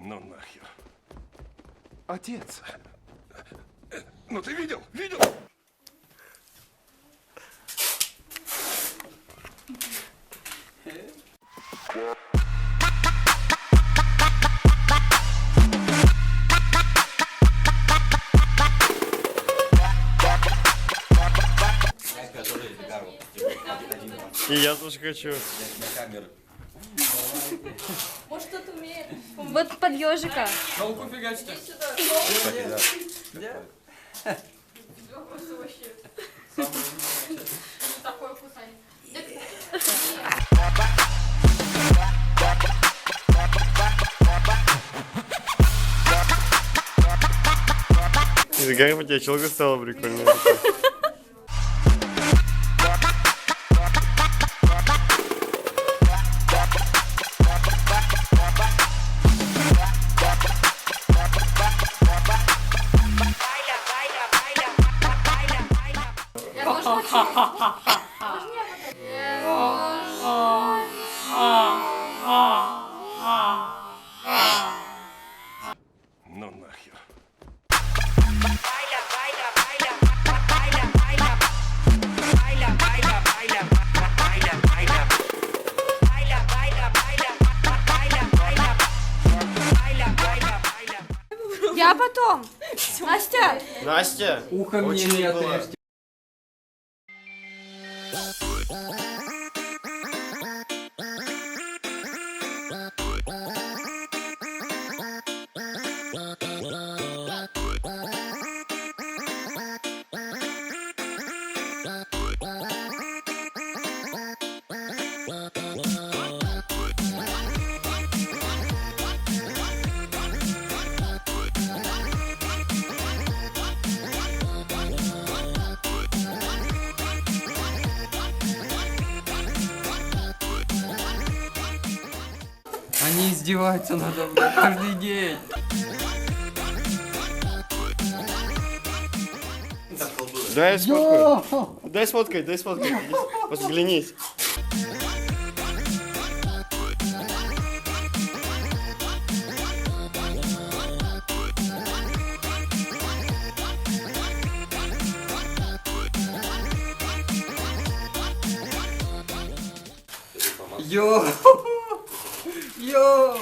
Ну нахер. Отец. Ну ты видел? Видел? И я тоже хочу. Может, кто-то умеет. Вот под ежика. Толку фигачьте. Вопрос вообще. Такое кусание. Как у тебя челка стала прикольная. Ну нахер. Я потом. Настя. Настя! Ухо мне Очень не было. отрежьте. Они издеваются надо мной каждый день. Дай сфоткаю. Дай сфоткай, дай сфоткай. Взглянись. Йоу! Йоу!